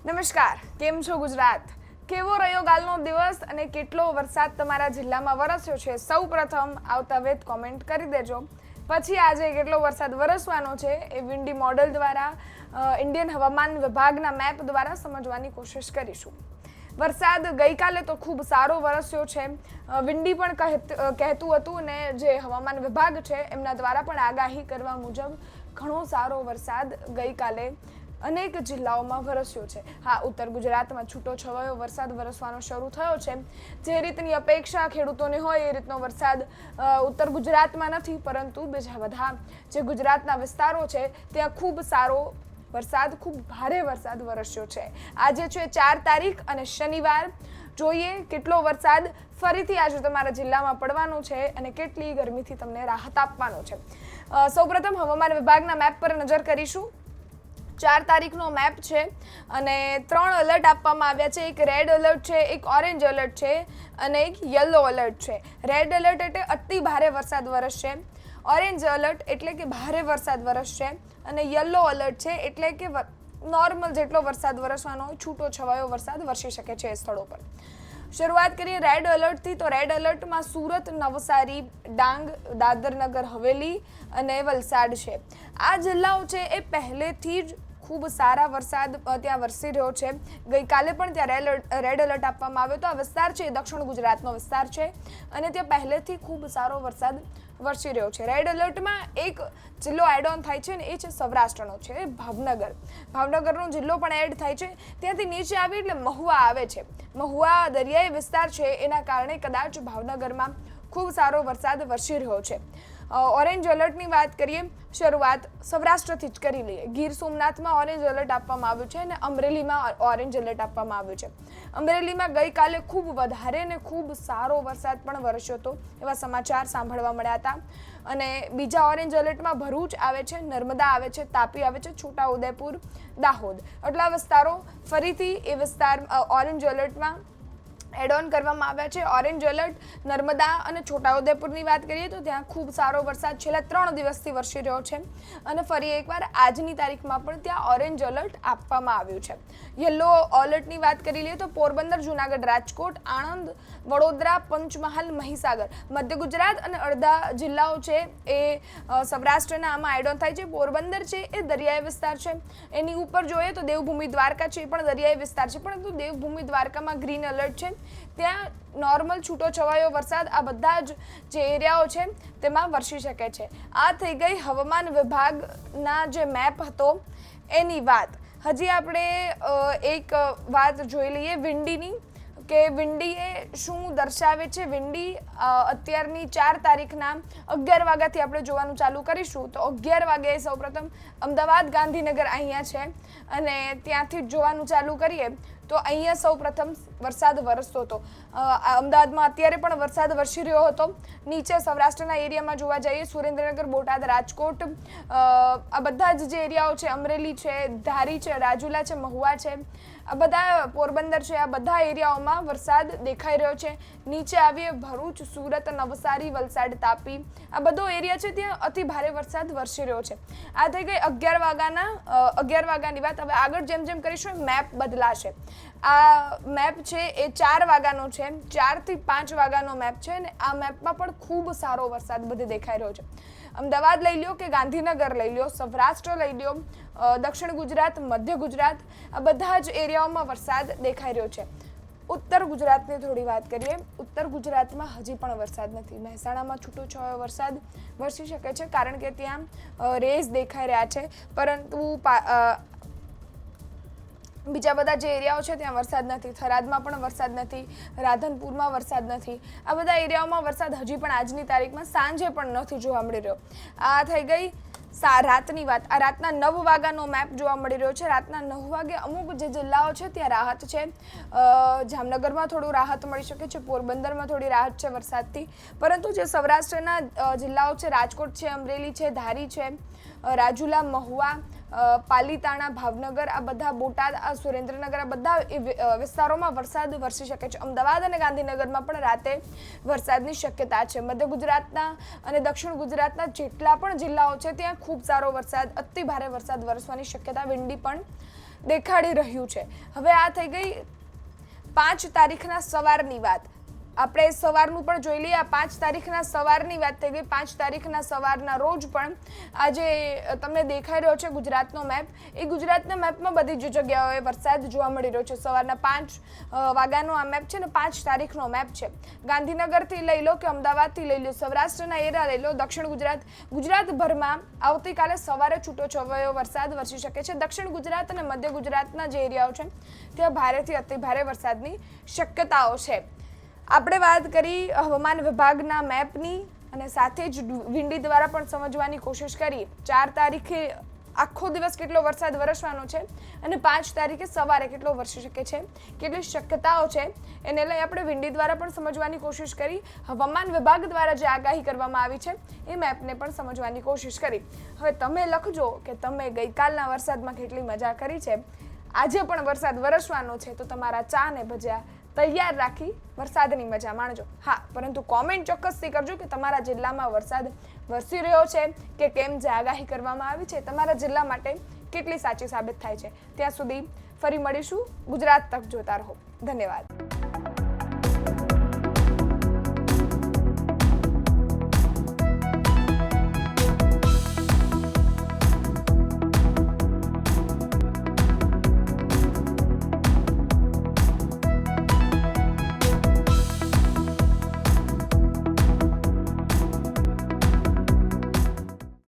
નમસ્કાર, કેમ છો ગુજરાત? કેવો રહ્યો કાલનો દિવસ અને કેટલો વરસાદ તમારા જિલ્લામાં વરસ્યો છે? સૌપ્રથમ આવતા વેત કોમેન્ટ કરી દેજો. પછી આજે કેટલો વરસાદ વરસવાનો છે એ વિન્ડી મોડલ દ્વારા ઇન્ડિયન હવામાન વિભાગના મેપ દ્વારા સમજવાની કોશિશ કરીશું. વરસાદ ગઈકાલે તો ખૂબ સારો વરસ્યો છે. વિન્ડી પણ કહેતું હતું અને જે હવામાન વિભાગ છે એમના દ્વારા પણ આગાહી કરવા મુજબ ઘણો સારો વરસાદ ગઈકાલે અનેક જિલ્લાઓમાં વરસ્યો છે. હા, ઉત્તર ગુજરાતમાં છૂટો છવાયો વરસાદ વરસવાનો શરૂ થયો છે. જે રીતની અપેક્ષા ખેડૂતોને હોય એ રીતનો વરસાદ ઉત્તર ગુજરાતમાં નથી, પરંતુ બીજા બધા જે ગુજરાતના વિસ્તારો છે ત્યાં ખૂબ સારો વરસાદ, ખૂબ ભારે વરસાદ વરસ્યો છે. આજે છે 4 તારીખ અને શનિવાર. જોઈએ કેટલો વરસાદ ફરીથી આજે તમારા જિલ્લામાં પડવાનો છે અને કેટલી ગરમીથી તમને રાહત આપવાનો છે. સૌપ્રથમ હવામાન વિભાગના મેપ પર નજર કરીશું. 4 તારીખનો મેપ છે અને 3 એલર્ટ આપવામાં આવ્યા છે. એક રેડ એલર્ટ છે, એક ઓરેન્જ એલર્ટ છે અને એક યલો એલર્ટ છે. રેડ એલર્ટ એટલે અતિ ભારે વરસાદ વરસશે, ઓરેન્જ એલર્ટ એટલે કે ભારે વરસાદ વરસશે અને યલો એલર્ટ છે એટલે કે નોર્મલ જેટલો વરસાદ વરસવાનો હોય, છૂટો છવાયો વરસાદ વરસી શકે છે એ સ્થળો પર. શરૂઆત કરીએ રેડ એલર્ટથી. તો રેડ એલર્ટમાં સુરત, નવસારી, ડાંગ, દાદર નગર હવેલી અને વલસાડ છે. આ જિલ્લાઓ છે એ પહેલેથી જ ખૂબ સારા વરસાદ ત્યાં વરસી રહ્યો છે. ગઈકાલે પણ ત્યાં રેડ એલર્ટ આપવામાં આવ્યો હતો. આ વિસ્તાર છે એ દક્ષિણ ગુજરાતનો વિસ્તાર છે અને ત્યાં પહેલેથી ખૂબ સારો વરસાદ વરસી રહ્યો છે. રેડ એલર્ટમાં એક જિલ્લો એડ ઓન થાય છે ને એ છે સૌરાષ્ટ્રનો છે, ભાવનગર. ભાવનગરનો જિલ્લો પણ એડ થાય છે. ત્યાંથી નીચે આવી એટલે મહુવા આવે છે. મહુવા દરિયાઈ વિસ્તાર છે, એના કારણે કદાચ ભાવનગરમાં ખૂબ સારો વરસાદ વરસી રહ્યો છે. ઓરેન્જ એલર્ટની વાત કરીએ, શરૂઆત સૌરાષ્ટ્રથી જ કરી લઈએ. ગીર સોમનાથમાં ઓરેન્જ એલર્ટ આપવામાં આવ્યું છે અને અમરેલીમાં ઓરેન્જ એલર્ટ આપવામાં આવ્યું છે. અમરેલીમાં ગઈકાલે ખૂબ વધારે ને ખૂબ સારો વરસાદ પણ વરસ્યો હતો એવા સમાચાર સાંભળવા મળ્યા હતા. અને બીજા ઓરેન્જ એલર્ટમાં ભરૂચ આવે છે, નર્મદા આવે છે, તાપી આવે છે, છોટાઉદેપુર, દાહોદ, આટલા વિસ્તારો ફરીથી એ વિસ્તાર ઓરેન્જ એલર્ટમાં એડ ઓન કરવામાં આવ્યા છે. ઓરેન્જ એલર્ટ નર્મદા અને છોટાઉદેપુરની વાત કરીએ તો ત્યાં ખૂબ સારો વરસાદ છેલ્લા 3 દિવસથી વરસી રહ્યો છે અને ફરી એકવાર આજની તારીખમાં પણ ત્યાં ઓરેન્જ એલર્ટ આપવામાં આવ્યું છે. યલો એલર્ટની વાત કરી લઈએ તો પોરબંદર, જૂનાગઢ, રાજકોટ, આણંદ, વડોદરા, પંચમહાલ, મહીસાગર, મધ્ય ગુજરાત અને અડધા જિલ્લાઓ છે એ સૌરાષ્ટ્રના આમાં એડ ઓન થાય છે. પોરબંદર છે એ દરિયાઈ વિસ્તાર છે. એની ઉપર જોઈએ તો દેવભૂમિ દ્વારકા છે એ પણ દરિયાઈ વિસ્તાર છે, પરંતુ દેવભૂમિ દ્વારકામાં ગ્રીન એલર્ટ છે. ત્યાં નોર્મલ છૂટો છવાયો વરસાદ આ બધા જ જે એરિયાઓ છે તેમાં વરસી શકે છે. આ થઈ ગઈ હવામાન વિભાગના જે મેપ હતો એની વાત. હજી આપણે એક વાત જોઈ લઈએ વિન્ડીની, કે વિન્ડી એ શું દર્શાવે છે. વિન્ડી અત્યારની 4 તારીખના 11 વાગ્યાથી આપણે જોવાનું ચાલુ કરીશું. તો 11 વાગ્યે સૌપ્રથમ અમદાવાદ, ગાંધીનગર અહીંયા છે અને ત્યાંથી જોવાનું ચાલુ કરીએ તો અહીંયા સૌપ્રથમ વરસાદ વરસતો હતો. અમદાવાદમાં અત્યારે પણ વરસાદ વરસી રહ્યો હતો. નીચે સૌરાષ્ટ્રના એરિયામાં જોવા જઈએ, સુરેન્દ્રનગર, બોટાદ, રાજકોટ, આ બધા જ જે એરિયાઓ છે, અમરેલી છે, ધારી છે, રાજુલા છે, મહુવા છે, આ બધા, પોરબંદર છે, આ બધા એરિયાઓમાં વરસાદ દેખાઈ રહ્યો છે. નીચે આવીએ ભરૂચ, સુરત, નવસારી, વલસાડ, તાપી, આ બધો એરિયા છે ત્યાં અતિ ભારે વરસાદ વરસી રહ્યો છે. આ થઈ ગઈ 11 વાગ્યાની વાત. હવે આગળ જેમ જેમ કરીશું મેપ બદલાશે. આ મેપ છે એ 4 વાગ્યાનો છે, 4 થી 5 વાગ્યાનો મેપ છે અને આ મેપમાં પણ ખૂબ સારો વરસાદ બધે દેખાઈ રહ્યો છે. અમદાવાદ લઈ લ્યો કે ગાંધીનગર લઈ લ્યો, સૌરાષ્ટ્ર લઈ લ્યો, દક્ષિણ ગુજરાત, મધ્ય ગુજરાત, આ બધા જ એરિયાઓમાં વરસાદ દેખાઈ રહ્યો છે. ઉત્તર ગુજરાતની થોડી વાત કરીએ. ઉત્તર ગુજરાતમાં હજી પણ વરસાદ નથી. મહેસાણામાં છૂટો છવાયો વરસાદ વરસી શકે છે કારણ કે ત્યાં રેઝ દેખાઈ રહ્યા છે, પરંતુ બીજા બધા જે એરિયાઓ છે ત્યાં વરસાદ નથી. થરાદમાં પણ વરસાદ નથી, રાધનપુરમાં વરસાદ નથી. આ બધા એરિયાઓમાં વરસાદ હજી પણ આજની તારીખમાં સાંજે પણ નથી જોવા મળી રહ્યો. આ થઈ ગઈ રાતની વાત. આ રાતના 9 વાગ્યાનો મેપ જોવા મળી રહ્યો છે. રાતના 9 વાગે અમુક જે જિલ્લાઓ છે ત્યાં રાહત છે. જામનગરમાં થોડું રાહત મળી શકે છે, પોરબંદરમાં થોડી રાહત છે વરસાદથી, પરંતુ જે સૌરાષ્ટ્રના જિલ્લાઓ છે, રાજકોટ છે, અમરેલી છે, ધારી છે, રાજુલા, મહુવા, પાલીતાણા, ભાવનગર, આ બધા, બોટાદ, આ સુરેન્દ્રનગર, આ બધા વિસ્તારોમાં વરસાદ વરસી શકે છે. અમદાવાદ અને ગાંધીનગરમાં પણ રાતે વરસાદની શક્યતા છે. મધ્ય ગુજરાતના અને દક્ષિણ ગુજરાતના જેટલા પણ જિલ્લાઓ છે ત્યાં ખૂબ સારો વરસાદ, અતિ ભારે વરસાદ વરસવાની શક્યતા વિન્ડી પણ દેખાડી રહ્યું છે. હવે આ થઈ ગઈ 5 તારીખના સવારની વાત. આપણે સવારનું પણ જોઈ લઈએ. આ 5 તારીખના સવારની વાત થઈ ગઈ. 5 તારીખના સવારના રોજ પણ આજે તમને દેખાઈ રહ્યો છે ગુજરાતનો મેપ. એ ગુજરાતના મેપમાં બધી જ જગ્યાઓએ વરસાદ જોવા મળી રહ્યો છે. સવારના 5 વાગ્યાનો આ મેપ છે ને 5 તારીખનો મેપ છે. ગાંધીનગરથી લઈ લો કે અમદાવાદથી લઈ લો, સૌરાષ્ટ્રના એરિયા લઈ લો, દક્ષિણ ગુજરાતભરમાં આવતીકાલે સવારે છૂટોછવાયો વરસાદ વરસી શકે છે. દક્ષિણ ગુજરાત અને મધ્ય ગુજરાતના જે એરિયાઓ છે ત્યાં ભારેથી અતિભારે વરસાદની શક્યતાઓ છે. આપણે વાત કરી હવામાન વિભાગના મેપની અને સાથે જ વિંડી દ્વારા પણ સમજવાની કોશિશ કરી 4 તારીખે આખો દિવસ કેટલો વરસાદ વરસવાનો છે અને 5 તારીખે સવારે કેટલો વરસી શકે છે, કેટલી શક્યતાઓ છે એને લઈ આપણે વિંડી દ્વારા પણ સમજવાની કોશિશ કરી. હવામાન વિભાગ દ્વારા જે આગાહી કરવામાં આવી છે એ મેપને પણ સમજવાની કોશિશ કરી. હવે તમે લખજો કે તમે ગઈકાલના વરસાદમાં કેટલી મજા કરી છે. આજે પણ વરસાદ વરસવાનો છે તો તમારા ચા ને ભજીયા તૈયાર રાખી વરસાદની મજા માણજો. હા, પરંતુ કોમેન્ટ ચોક્કસથી કરજો કે તમારા જિલ્લામાં વરસાદ વરસી રહ્યો છે કે કેમ, જે આગાહી કરવામાં આવી છે તમારા જિલ્લા માટે કેટલી સાચી સાબિત થાય છે. ત્યાં સુધી ફરી મળીશું. ગુજરાત તક જોતા રહો. ધન્યવાદ.